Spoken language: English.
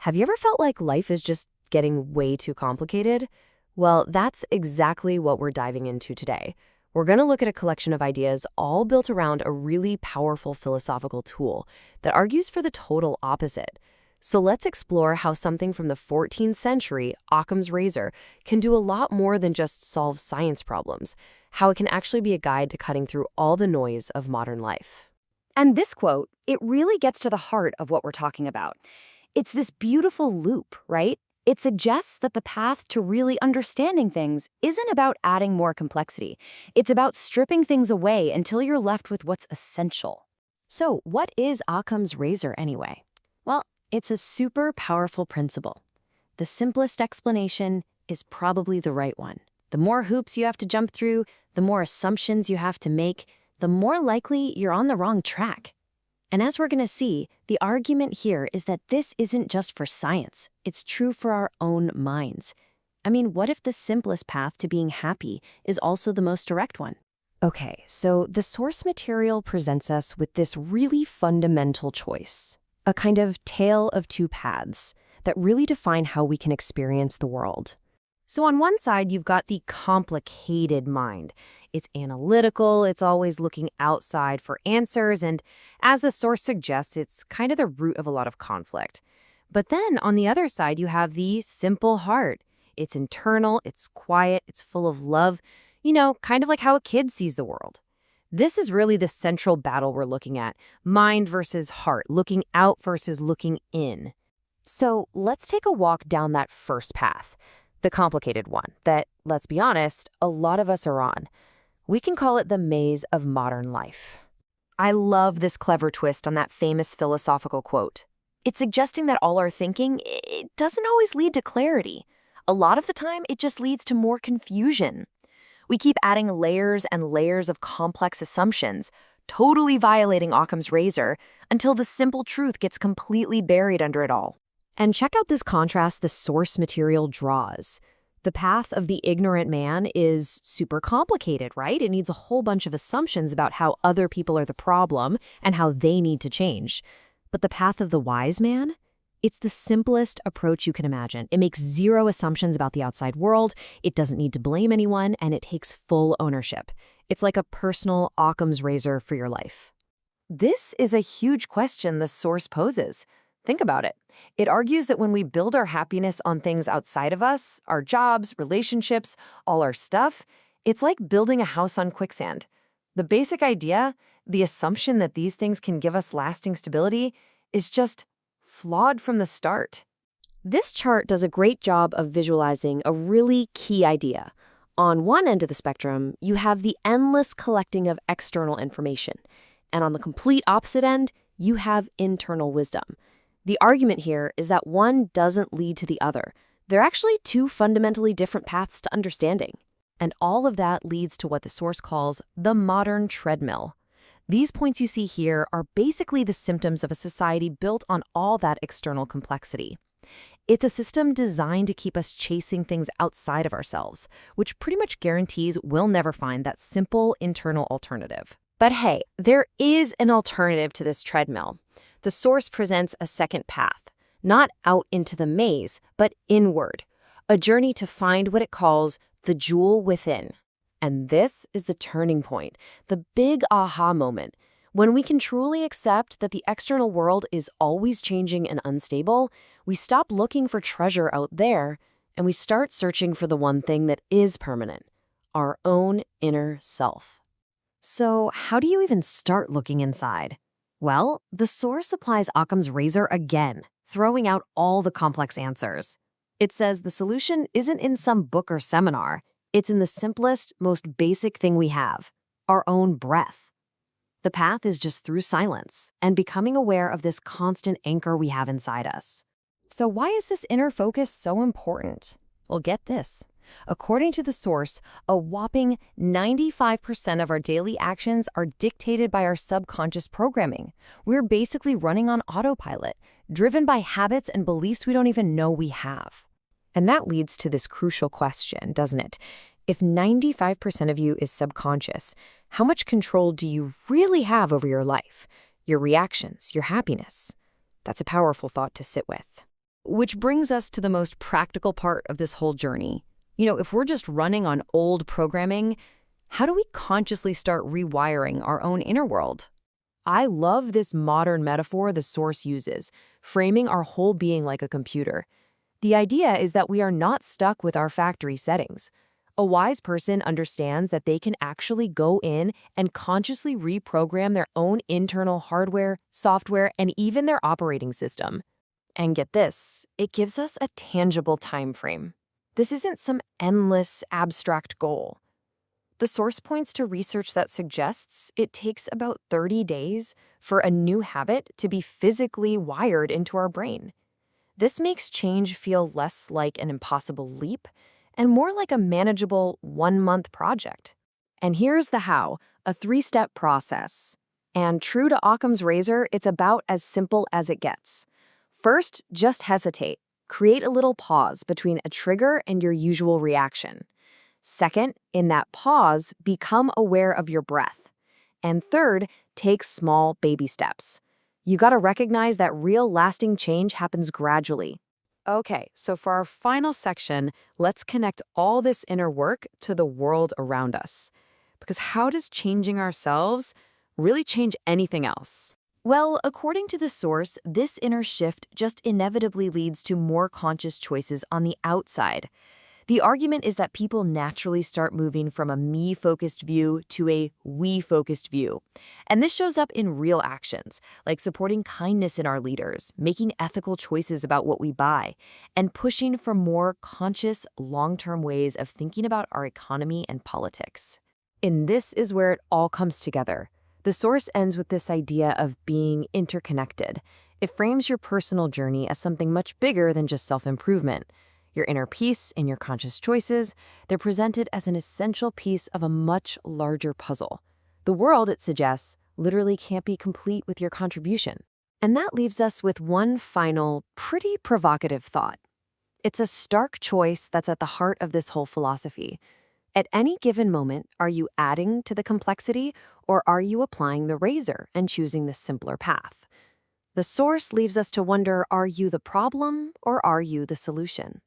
Have you ever felt like life is just getting way too complicated? Well, that's exactly what we're diving into today. We're going to look at a collection of ideas all built around a really powerful philosophical tool that argues for the total opposite. So let's explore how something from the 14th century, Occam's razor, can do a lot more than just solve science problems, how it can actually be a guide to cutting through all the noise of modern life. And this quote, it really gets to the heart of what we're talking about. It's this beautiful loop, right? It suggests that the path to really understanding things isn't about adding more complexity. It's about stripping things away until you're left with what's essential. So, what is Occam's razor anyway? Well, it's a super powerful principle. The simplest explanation is probably the right one. The more hoops you have to jump through, the more assumptions you have to make, the more likely you're on the wrong track. And as we're going to see, the argument here is that this isn't just for science. It's true for our own minds. I mean, what if the simplest path to being happy is also the most direct one? Okay, so the source material presents us with this really fundamental choice, a kind of tale of two paths that really define how we can experience the world. So on one side, you've got the complicated mind. It's analytical, it's always looking outside for answers, and as the source suggests, it's kind of the root of a lot of conflict. But then on the other side, you have the simple heart. It's internal, it's quiet, it's full of love, kind of like how a kid sees the world. This is really the central battle we're looking at, mind versus heart, looking out versus looking in. So let's take a walk down that first path, the complicated one that, let's be honest, a lot of us are on. We can call it the maze of modern life. I love this clever twist on that famous philosophical quote. It's suggesting that all our thinking, it doesn't always lead to clarity. A lot of the time, it just leads to more confusion. We keep adding layers and layers of complex assumptions, totally violating Occam's razor, until the simple truth gets completely buried under it all. And check out this contrast the source material draws. The path of the ignorant man is super complicated, right? It needs a whole bunch of assumptions about how other people are the problem and how they need to change. But the path of the wise man? It's the simplest approach you can imagine. It makes zero assumptions about the outside world, it doesn't need to blame anyone, and it takes full ownership. It's like a personal Occam's razor for your life. This is a huge question the source poses. Think about it. It argues that when we build our happiness on things outside of us, our jobs, relationships, all our stuff, it's like building a house on quicksand. The basic idea, the assumption that these things can give us lasting stability, is just flawed from the start. This chart does a great job of visualizing a really key idea. On one end of the spectrum, you have the endless collecting of external information. And on the complete opposite end, you have internal wisdom. The argument here is that one doesn't lead to the other. They're actually two fundamentally different paths to understanding. And all of that leads to what the source calls the modern treadmill. These points you see here are basically the symptoms of a society built on all that external complexity. It's a system designed to keep us chasing things outside of ourselves, which pretty much guarantees we'll never find that simple internal alternative. But hey, there is an alternative to this treadmill. The source presents a second path, not out into the maze, but inward, a journey to find what it calls the jewel within. And this is the turning point, the big aha moment. When we can truly accept that the external world is always changing and unstable, we stop looking for treasure out there, and we start searching for the one thing that is permanent, our own inner self. So how do you even start looking inside? Well, the source applies Occam's razor again, throwing out all the complex answers. It says the solution isn't in some book or seminar. It's in the simplest, most basic thing we have, our own breath. The path is just through silence and becoming aware of this constant anchor we have inside us. So why is this inner focus so important? Well, get this. According to the source, a whopping 95% of our daily actions are dictated by our subconscious programming. We're basically running on autopilot, driven by habits and beliefs we don't even know we have. And that leads to this crucial question, doesn't it? If 95% of you is subconscious, how much control do you really have over your life, your reactions, your happiness? That's a powerful thought to sit with. Which brings us to the most practical part of this whole journey. If we're just running on old programming, how do we consciously start rewiring our own inner world? I love this modern metaphor the source uses, framing our whole being like a computer. The idea is that we are not stuck with our factory settings. A wise person understands that they can actually go in and consciously reprogram their own internal hardware, software, and even their operating system. And get this, it gives us a tangible time frame. This isn't some endless, abstract goal. The source points to research that suggests it takes about 30 days for a new habit to be physically wired into our brain. This makes change feel less like an impossible leap and more like a manageable one-month project. And here's the how, a 3-step process. And true to Occam's razor, it's about as simple as it gets. First, just hesitate. Create a little pause between a trigger and your usual reaction. Second, in that pause, become aware of your breath. And third, take small baby steps. You gotta recognize that real lasting change happens gradually. Okay, so for our final section, let's connect all this inner work to the world around us. Because how does changing ourselves really change anything else? Well, according to the source, this inner shift just inevitably leads to more conscious choices on the outside. The argument is that people naturally start moving from a me-focused view to a we-focused view. And this shows up in real actions, like supporting kindness in our leaders, making ethical choices about what we buy, and pushing for more conscious, long-term ways of thinking about our economy and politics. And this is where it all comes together. The source ends with this idea of being interconnected. It frames your personal journey as something much bigger than just self-improvement. Your inner peace and your conscious choices, they're presented as an essential piece of a much larger puzzle. The world, it suggests, literally can't be complete with your contribution. And that leaves us with one final, pretty provocative thought. It's a stark choice that's at the heart of this whole philosophy. At any given moment, are you adding to the complexity, or are you applying the razor and choosing the simpler path? The source leaves us to wonder, are you the problem, or are you the solution?